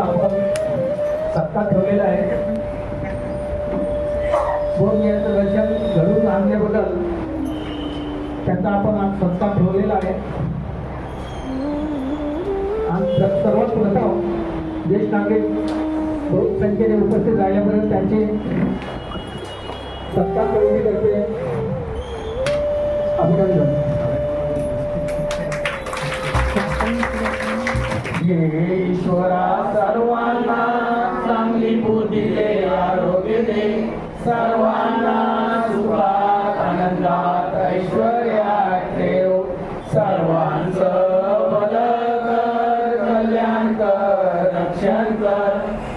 आपण सत्ता ठेवलेला आहे. याचं दर्शन घडून आणल्याबद्दल त्यांचा आपण आज सत्ता ठेवलेला आहे. आणि सर्वात प्रथम ज्येष्ठ नागरिक बहुत संख्येने उपस्थित राहिल्याबद्दल त्यांचे सत्ता ठेवली करते अभिनंदन. ईश्वरा सर्वांना चांगली बुद्धी दे, आरोग्य दे, सर्वांना सुखात आनंदात ऐश्वर्यात ठेव, सर्वांचं भलं कर, कल्याण कर, रक्षण कर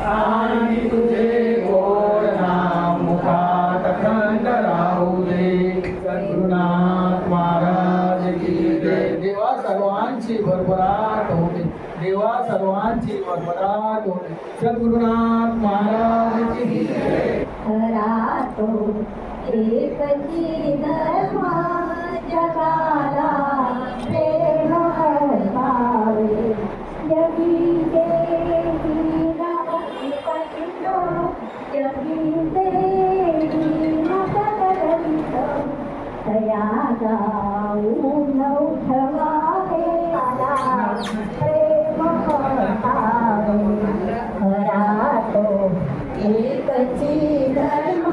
आणि तुझे गोड नाम मुखात अखंड राहू दे. सद्गुरुनाथ महाराज की जय. देवा सर्वांची भरभराट होते, देवा सर्वांची भरभराट होते. सद्गुरुनाथ महाराज की जय. खरा तो एकची धर्म जगाला प्रेम हरवावे, जगी देवी रामकृष्ण, जगी देवी नकरित, तया जाऊन उठवावे प्रेम हरवावे. खरा तो एकची धर्म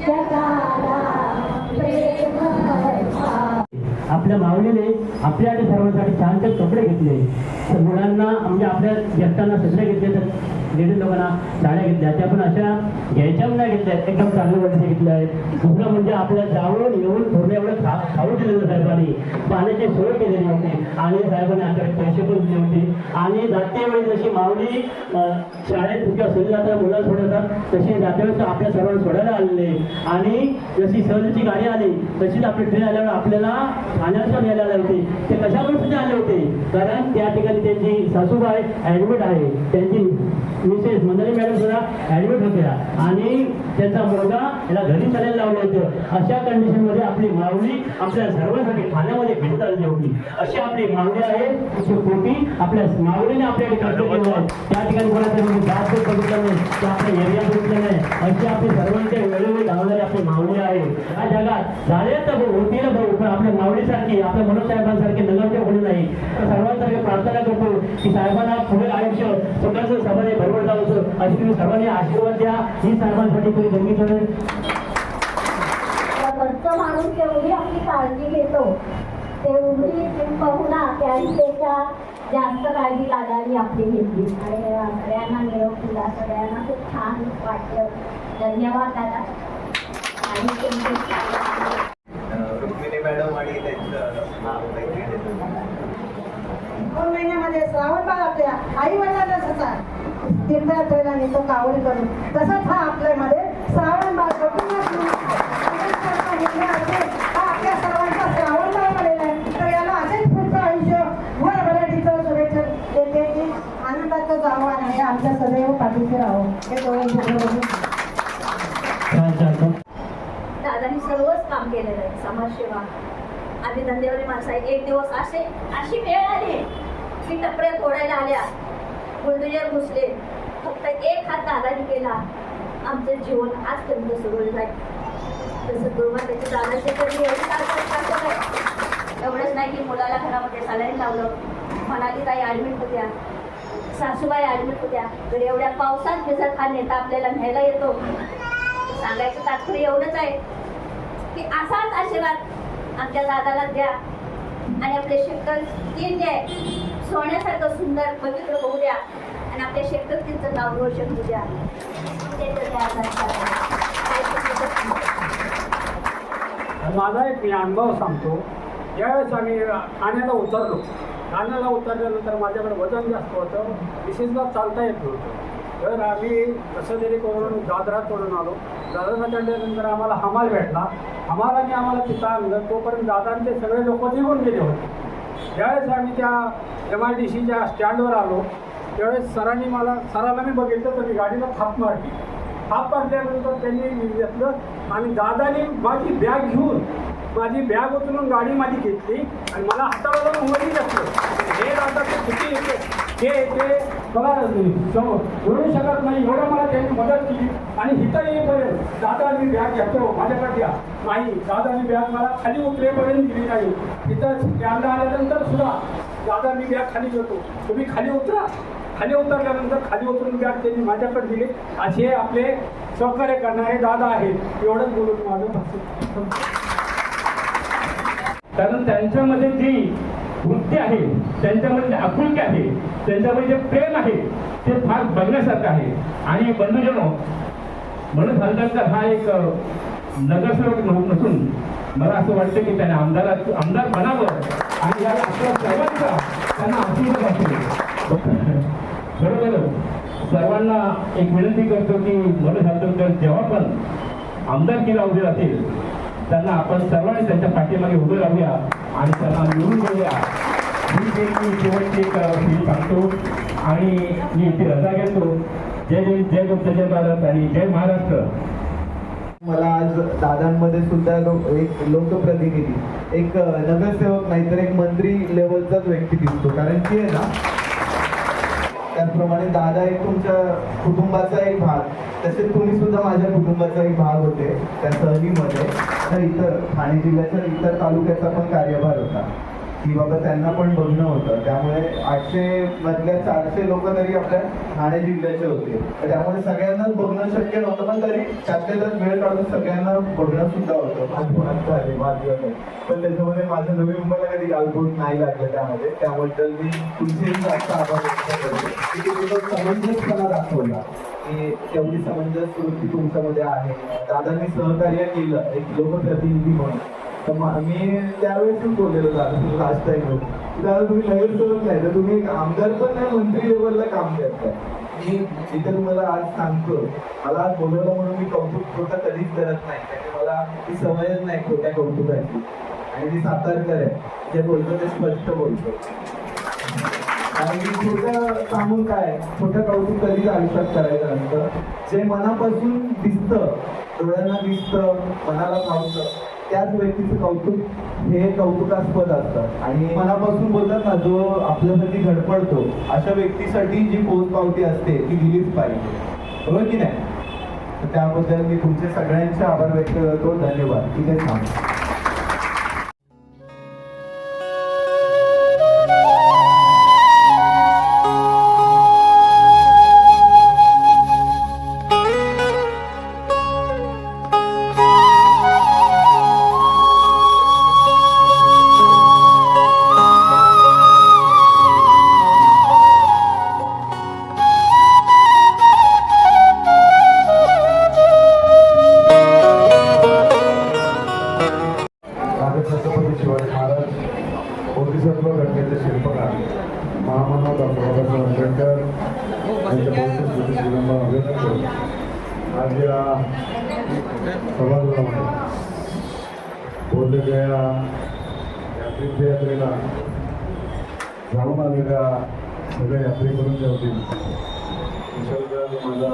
जगाला प्रेम हरवावे. आपल्या माऊलीने आपल्यासाठी सर्वांसाठी छान छान कपडे घेतले. तर मुलांना म्हणजे आपल्या ज्येष्ठांना सगळे घेतले, तर लेडीज लोकांना साड्या घेतल्या. त्या पण अशा घ्यायच्या नाही घेतल्या, एकदम चांगले वरचे घेतले आहेत. दुसरं म्हणजे आपल्या जावून येऊन थोडं एवढं खाऊ दिलेलं साहेबांनी, पाण्याची सोय केलेली होती आणि साहेबांनी आपल्याकडे पैसे पण दिले होते. आणि जाते वेळी जशी माऊली शाळेत किंवा सोडली जातात मुलांना सोडतात, तशी जाते वेळेस आपल्या सर्वांना सोडायला आलेले. आणि जशी सहलीची गाडी आली तशीच आपली ट्रेन आल्यावर आपल्याला ठाण्याला न्यायला आले होते. ते कशामुळे सुद्धा आले होते, कारण त्या ठिकाणी त्यांची सासूबाई ॲडमिट आहे, त्यांची मिसेस मंदारी मॅडम सुद्धा ॲडमिट होत्या आणि त्यांचा मुलगा याला घरी चालायला लावलं होतं. अशा कंडिशनमध्ये आपली माऊली आपल्या सर्वांसाठी ठाण्यामध्ये भेटत आली होती. अशी आपली माऊली आहे. पोटी आपल्या माऊलीने आपल्याकडे कर्तव्य केलं आहे. त्या ठिकाणी कोणाचं जात बघितलं नाही, त्या आपल्या एरिया बघितलं नाही, अशी आपली सर्वांच्या वेळोवेळी धावणारी आपली माऊली आहे. या जगात झाले तर होतील भाऊ, पण आपल्या माऊलीसारखी आपल्या मनोज साहेबांसारखी नगरचे होणे नाही. तर सर्वांसारखी प्रार्थना करतो की साहेबांना पुढे आयुष्य स्वतःचं समाजाने भरभर जावं, अशी तुम्ही सर्वांनी आशीर्वाद द्या. ही साहेबांसाठी तुम्ही जंगी खर्च माणूस केवढी आपली काळजी घेतो, तेवढी पाहुणा त्यापेक्षा जास्त काळजी दादांनी आपली घेतली. आणि सगळ्यांना निरोप दिला, सगळ्यांना खूप छान वाटलं. धन्यवाद दादा. आणि रुक्मिणी मॅडम आणि त्यांचं 2 महिन्यामध्ये श्रावण बाळ आपल्या आई वडिलांना जसा तीर्थात ठेवला नेतो कावडी करून, तसंच हा आपल्यामध्ये श्रावण बाळ हा आपल्या सर्वांचा श्रावण बाळ आलेला आहे. तर याला असेच पुढचं आयुष्य भरभराटीचं शुभेच्छा देते की आनंदाचं आव्हान आहे. आमच्या सदैव पाठीशी राहो. हे दादांनी सर्वच काम केलेलं आहे. समाजसेवा, आम्ही धंद्यावरील माणसं आहे. एक दिवस अशी वेळ आली की टपऱ्या तोडायला आल्या, बुलडोजर घुसले. फक्त एक हात दादानी केला, आमचं जीवन आजपर्यंत सुरू आहे. तसं दुर्मार्गाची दादाची तरी एवढंच नाही की मुलाला घरामध्ये सलाईन लावलं, म्हणाली ताई ॲडमिट होत्या, सासूबाई ॲडमिट होत्या. तर एवढ्या पावसात भिजत हा नेता आपल्याला न्यायला येतो. सांगायचं तात्पर्य एवढंच आहे की असाच आशीर्वाद आमच्या दादाला द्या आणि आपले शेखर तीन जे आहे सोन्यासारखं सुंदर पवित्र होऊ द्या आणि आपल्या शेखर तीनचं नाव रोशन होऊ द्या. माझा एक मी अनुभव सांगतो. ज्यावेळेस आम्ही ठाण्याला उतरलो, ठाण्याला उतरल्यानंतर माझ्याकडे वजन जास्त होतं, विशेषतः चालता येत नव्हतं. तर आम्ही कसं तरी करून दादरा तोडून आलो. दादरा चढल्यानंतर आम्हाला हमाल भेटला. हमालाने आम्हाला तिथं आणलं. तोपर्यंत दादांचे सगळे लोक निघून गेले होते. ज्यावेळेस आम्ही त्या MIDCच्या स्टँडवर आलो त्यावेळेस सराला मी बघितलं तर मी गाडीला थाप मारली. थाप मारल्यानंतर त्यांनी घेतलं आणि दादाने माझी बॅग घेऊन माझी बॅग उचलून गाडी माझी घेतली आणि मला हातावर वरती घातलं. हे दादा किती ते मला बोलू शकत नाही एवढं मला त्यांनी मदत केली. आणि इथं येईपर्यंत दादा मी बॅग घेतो माझ्याकडे द्या नाही, दादा मी बॅग मला खाली उतरेपर्यंत दिली नाही. तिथं स्टँडला आल्यानंतर सुद्धा दादा मी बॅग खाली घेतो, तुम्ही खाली उतरा. खाली उतरल्यानंतर खाली उतरून बॅग त्यांनी माझ्याकडे दिली. असे आपले सहकार्य करणारे दादा आहेत. एवढंच बोलून माझं भाषण. कारण त्यांच्यामध्ये जी वृत्ती आहे, त्यांच्यामध्ये जे आपुलकी आहे, त्यांच्यामध्ये जे प्रेम आहे ते फार बघण्यासारखं आहे. आणि बंधूजनो, मनोज हालटकर हा एक नगरसेवक नसून मला असं वाटतं की त्याने आमदार बनावं आणि या आपल्या सर्वांचा त्यांना आशीर्वाद असेल. बरोबर, सर्वांना एक विनंती करतो की मनोज हालटकर जेव्हा पण आमदारकीला उभे राहतील त्यांना आपण सर्वांनी त्यांच्या पाठीमागे उभे राहूया आणि त्यांना निवडून देऊया. ही शेवटची एक फील सांगतो आणि मी इथे रजा घेतो. जय जय जय गुप्त, जय भारत आणि जय महाराष्ट्र. मला आज दादांमध्ये सुद्धा एक लोकप्रतिनिधी, एक नगरसेवक नाही तर एक मंत्री लेवलचाच व्यक्ती दिसतो. कारण की आहे ना, त्याचप्रमाणे दादा एक तुमच्या कुटुंबाचा एक भाग, तसेच तुम्ही सुद्धा माझ्या कुटुंबाचा एक भाग होते त्या सहलीमध्ये. तर इतर ठाणे जिल्ह्याच्या इतर तालुक्याचा पण कार्यभार होता की बाबा त्यांना पण बघणं होतं. त्यामुळे 800 मधल्या 400 लोक तरी आपल्या ठाणे जिल्ह्याचे होते. तर त्यामुळे सगळ्यांनाच बघणं शक्य नव्हतं, पण तरी त्यातल्या त्यात वेळ काढून सगळ्यांना बघणं सुद्धा होतं. पण त्याच्यामध्ये माझं नवी मुंबईला कधी गालबोट नाही लागलं त्याबद्दल मी तुमचे जास्त आभार व्यक्त करतो की तुम्ही तो समंजसपणा दाखवला, की तेवढी समंजस वृत्ती तुमच्यामध्ये आहे. दादांनी सहकार्य केलं एक लोकप्रतिनिधी म्हणून. तर मी त्यावेळेसच बोललेलो दादा लास्ट टाइम, दादा तुम्ही नगरसेवक नाही तर तुम्ही एक आमदार पण नाही, मंत्री लेवलला काम करताय. मी इथे तुम्हाला आज सांगतो, मला आज बोलवलं म्हणून मी कौतुक खोटं कधीच करत नाही, त्यामुळे मला ती सवयच नाही खोट्या कौतुकाची. आणि मी सातारकर आहे, जे बोलतो ते स्पष्ट बोलतो. आणि छोट्या सांगून काय, छोटं कौतुक कधीच आयुष्यात करायचं नसतं. जे मनापासून दिसतं, डोळ्यांना दिसतं, मनाला भावतं, त्याच व्यक्तीचं कौतुक हे कौतुकास्पद असतं. आणि मनापासून बोलतात ना, जो आपल्यासाठी धडपडतो अशा व्यक्तीसाठी जी पोचपावती असते ती दिलीच पाहिजे, बरोबर की नाही? तर त्याबद्दल मी तुमचे सगळ्यांचे आभार व्यक्त करतो. धन्यवाद. ठीक आहे, सांग. छत्रपती शिवाजी महाराज बोधिसत्व घटनेचे शिल्पकार महामानव डॉक्टर बाबासाहेब आंबेडकर यांच्या भौतिक स्मृतिदिनाला अभिवादन करून आज या सभागृहामध्ये बोललेल्या या तीर्थयात्रेला जाऊन आलेल्या सगळ्या यात्रेकरूंच्या वतीने विशेषतः माझा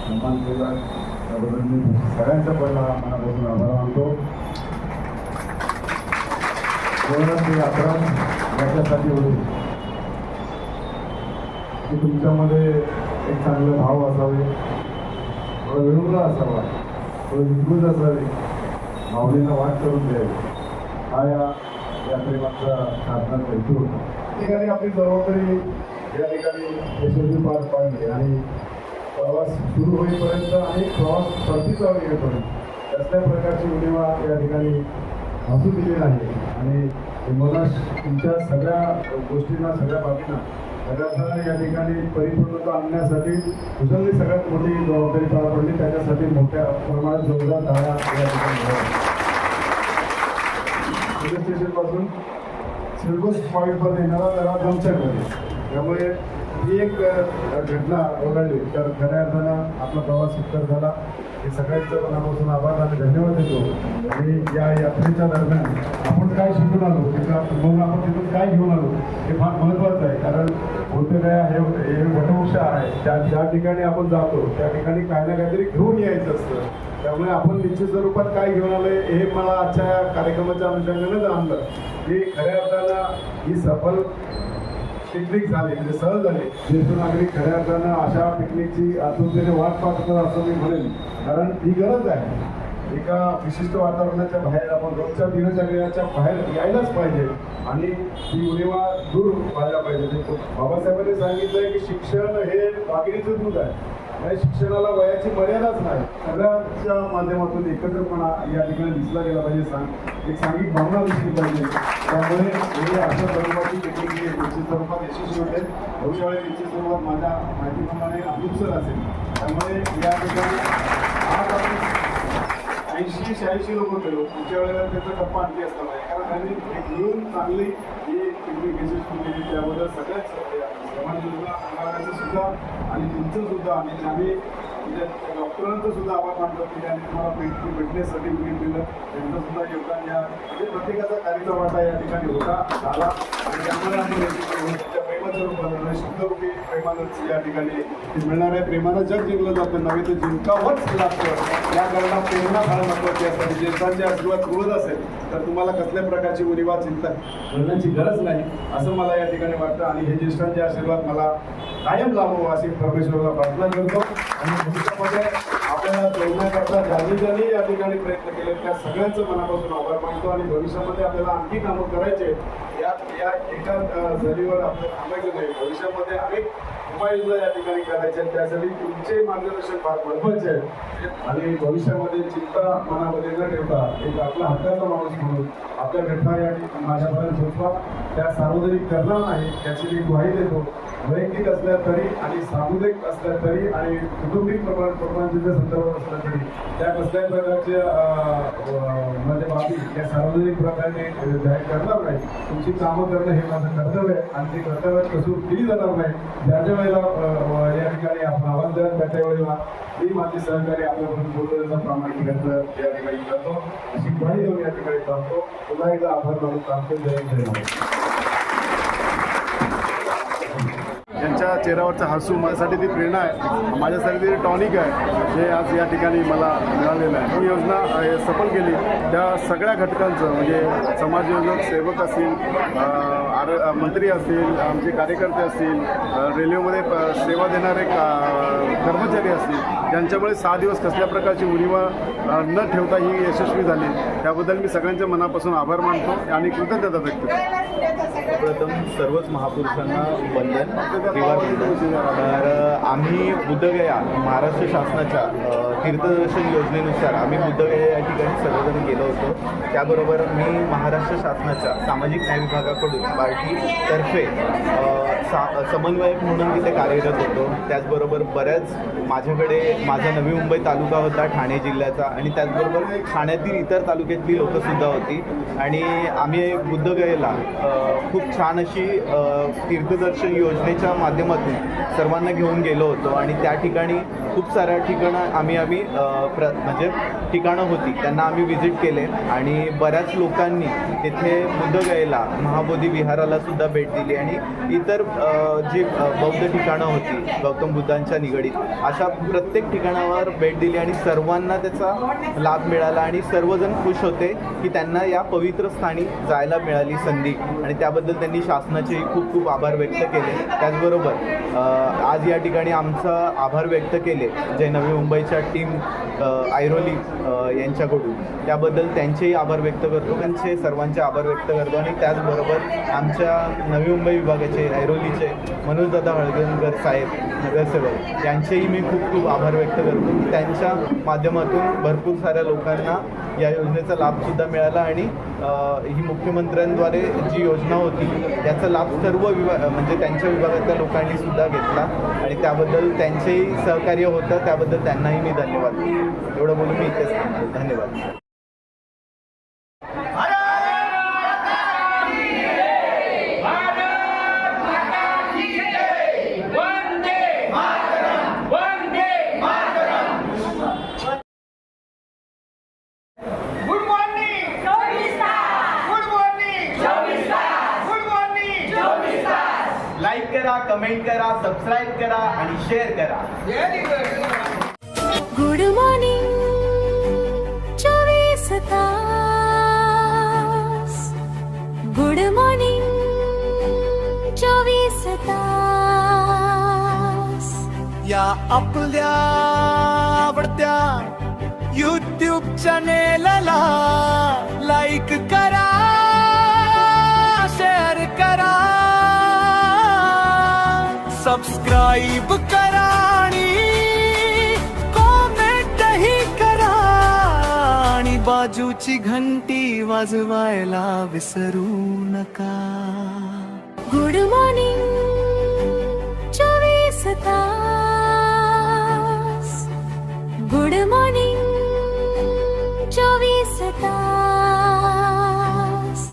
सन्मान केला त्याबद्दल मी सगळ्यांच्या पहिला मनापासून आभार मानतो. कोरोनाची यात्रा याच्यासाठी होती की तुमच्यामध्ये एक चांगले भाव असावे, थोडा विनम्र असावा, थोडं विद्युत असावे, भावनेला वाट करून द्यावी, हा या यात्रेमागचा साधनाचा हेतू होता. ठिकाणी आपली जबाबदारी या ठिकाणी यशस्वी पार पाडली आणि प्रवास सुरू होईपर्यंत आणि प्रवास परतीचा येईपर्यंत कसल्या प्रकारची उणीवा या ठिकाणी असू दिली नाही. आणि मला तुमच्या सगळ्या गोष्टींना, सगळ्या बाबींना सगळ्या या ठिकाणी परिपूर्णता आणण्यासाठी तुझी सगळ्यात मोठी जबाबदारी पार पडली. त्याच्यासाठी मोठ्या प्रमाणात जोरदार टाळ्या या ठिकाणी रेल्वे स्टेशनपासून सिल्कोस पॉईंटपर्यंत येणारा जरा जंक्शनमध्ये, त्यामुळे ही एक घटना वगळली तर खऱ्या अर्थानं आपला प्रवास सुकर झाला. हे सगळ्यांचं मनापासून आभार आणि धन्यवाद देतो. आणि या यात्रेच्या दरम्यान आपण काय शिकून आलो, मग आपण तिथून काय घेऊन आलो हे फार महत्त्वाचं आहे. कारण बोधगया हे वटवृक्ष आहे, ज्या ठिकाणी आपण जातो त्या ठिकाणी काही ना काहीतरी घेऊन यायचं असतं. त्यामुळे आपण निश्चित स्वरूपात काय घेऊन आलोय हे मला आजच्या कार्यक्रमाच्या अनुषंगाने जाणलं की खऱ्या अर्थानं ही सफल पिकनिक झाली म्हणजे सहज झाली. ज्येष्ठ नागरिक खऱ्या अर्थानं अशा पिकनिकची आतुरतेने वाट पाहत असं मी म्हणेन, कारण ही गरज आहे. एका विशिष्ट वातावरणाच्या बाहेर आपण रोजच्या दिनचर्याच्या बाहेर यायलाच पाहिजे आणि ती उणिवा दूर व्हायला पाहिजे. बाबासाहेबांनी सांगितलंय की शिक्षण हे वाघिणीचं दूध आहे. या शिक्षणाला वयाची मर्यादाच नाही. सगळ्यांच्या माध्यमातून एकत्रपणा या ठिकाणी दिसला गेला पाहिजे. एक सांघिक भावना दिसली पाहिजे. त्यामुळे हे अशा स्वरूपाची पिकनिक निश्चित स्वरूपात यशस्वी होते. भविष्यावेळी निश्चित स्वरूपात माझ्या माहितीप्रमाणे अमृतसर असेल. त्यामुळे या ठिकाणी आज आपण 80-86 लोक गेलो. पुढच्या वेळेला त्याचा टप्पा आणखी असला पाहिजे, कारण त्यांनी एक मिळून चांगली ही पिकनिक यशस्वी केली. त्याबद्दल सगळ्याच समाजाचं सुद्धा आणि तुमचं सुद्धा आणि आम्ही म्हणजे डॉक्टरांचं सुद्धा आभार मानतो की त्यांनी तुम्हाला फिटनेससाठी सर्टिफिकेट दिलं. त्यांचं सुद्धा योगदान या म्हणजे प्रत्येकाचा कार्याचा वाटा या ठिकाणी होता झाला आणि त्यामुळे आम्ही त्या प्रेमाचं रूपानं शब्दरूपी प्रेमानंच या ठिकाणी मिळणाऱ्या प्रेमानं जग जिंकलं जातं, नव्हे तर जिंकावंच लागतं. या कारणाला प्रेरणा फार महत्त्वाची असते. ज्येष्ठांचे आशीर्वाद मिळत असेल तर तुम्हाला कसल्या प्रकारची उणिवा चिंता करण्याची गरज नाही असं मला या ठिकाणी वाटतं. आणि हे ज्येष्ठांचे आशीर्वाद मला कायम लाभो अशी परमेश्वराला प्रार्थना करतो. आणि भविष्यामध्ये आपल्याला जोडण्याकरता ज्यांनी या ठिकाणी प्रयत्न केले त्या सगळ्यांचं मनापासून आभार मानतो. आणि भविष्यामध्ये आपल्याला आणखी कामं करायचे या एका झरीवर आपल्याला थांबायचं नाही. भविष्यामध्ये अनेक उपाययोजना या ठिकाणी करायच्या. त्यासाठी तुमचे मार्गदर्शन फार महत्त्वाचे आहे. आणि भविष्यामध्ये चिंता मनामध्ये न ठेवता एक आपला हक्काचा माणूस म्हणून आपल्या घटना या माझ्यापर्यंत पोचवा. त्या सार्वजनिक करणार नाही याची मी ग्वाही देतो. वैयक्तिक असल्या तरी आणि सामुदायिक असल्या तरी आणि कौटुंबिक प्रपंचाच्या संदर्भात असल्या तरी त्या कसल्याही प्रकारच्या म्हणजे बाबी या सार्वजनिक प्रकारे जाहीर करणार नाही. तुमची कामं करणं हे माझं कर्तव्य आहे आणि ती कर्तव्यात कसूर केली जाणार नाही. ज्या ज्या वेळेला या ठिकाणी आपण आवाज द्या त्या त्या वेळेला मी माझे सहकारी आपल्यापर्यंत बोलण्याचा प्रामाणिक प्रयत्न या ठिकाणी करतो अशी ग्वाही देऊन या ठिकाणी थांबतो. पुन्हा एकदा आभार मानून थांबतो. जय जय. त्यांच्या चेहऱ्यावरचं हसू माझ्यासाठी ती प्रेरणा आहे, माझ्यासाठी ती टॉनिक आहे जे आज या ठिकाणी मला मिळालेलं आहे. ही योजना सफल केली त्या सगळ्या घटकांचं म्हणजे समाजयोजक सेवक असतील, मंत्री असतील, आमचे कार्यकर्ते असतील, रेल्वेमध्ये सेवा देणारे कर्मचारी असतील, त्यांच्यामुळे 6 दिवस कसल्या प्रकारची उणिवा न ठेवता ही यशस्वी झाली. त्याबद्दल मी सगळ्यांच्या मनापासून आभार मानतो आणि कृतज्ञता व्यक्त करतो. प्रथम सर्वच महापुरुषांना वंदन. तर आम्ही बुद्धगया महाराष्ट्र शासनाच्या तीर्थदर्शन योजनेनुसार आम्ही बुद्धगया या ठिकाणी सर्वजण गेलो होतो. त्याबरोबर मी महाराष्ट्र शासनाच्या सामाजिक न्याय विभागाकडून पार्टीतर्फे समन्वयक म्हणून तिथे कार्यरत होतो. त्याचबरोबर बऱ्याच माझ्याकडे माझा नवी मुंबई तालुका होता ठाणे जिल्ह्याचा आणि त्याचबरोबर ठाण्यातील इतर तालुक्यातली लोकंसुद्धा होती आणि आम्ही बुद्धगयेला खूप छान अशी तीर्थदर्शन योजनेच्या माध्यमातून सर्वांना घेऊन गेलो होतो आणि त्या ठिकाणी खूप साऱ्या ठिकाणं आम्ही म्हणजे ठिकाणं होती त्यांना आम्ही व्हिजिट केले आणि बऱ्याच लोकांनी तिथे बुद्धगयेला महाबोधी विहाराला सुद्धा भेट दिली आणि इतर जी बौद्ध ठिकाणं होती गौतम बुद्धांच्या निगडीत अशा प्रत्येक ठिकाणावर भेट दिली आणि सर्वांना त्याचा लाभ मिळाला आणि सर्वजण खुश होते की त्यांना या पवित्र स्थानी जायला मिळाली संधी आणि त्याबद्दल त्यांनी शासनाचे खूप खूप आभार व्यक्त केले. त्याचबरोबर आज या ठिकाणी आमचा आभार व्यक्त केले जे नवी मुंबईच्या टीम ऐरोली यांच्याकडून त्याबद्दल त्यांचेही आभार व्यक्त करतो. त्यांचे सर्वांचे आभार व्यक्त करतो आणि त्याचबरोबर आमच्या नवी मुंबई विभागाचे ऐरोलीचे मनोजदादा हळदणकर साहेब नगरसेवक यांचेही मी खूप खूप आभार व्यक्त करतो. त्यांच्या माध्यमातून भरपूर साऱ्या लोकांना या योजनेचा लाभसुद्धा मिळाला आणि ही मुख्यमंत्र्यांद्वारे जी योजना होती याचा लाभ सर्व म्हणजे त्यांच्या विभागातल्या लोकांनी सुद्धा घेतला आणि त्याबद्दल त्यांचेही सहकार्य होतं. त्याबद्दल त्यांनाही मी धन्यवाद. एवढं बोलून मी इथेच थांबतो. धन्यवाद. लाईक करा, कमेंट करा, सबस्क्राईब करा आणि शेअर करा. गुड मॉर्निंग 24 तास. गुड मॉर्निंग 24 या आपल्या आवडत्या YouTube चॅनेलला लाईक करा, शेअर करा, सबस्क्राईब करा आणि कॉमेंटही करा आणि बाजूची घंटी वाजवायला विसरू नका.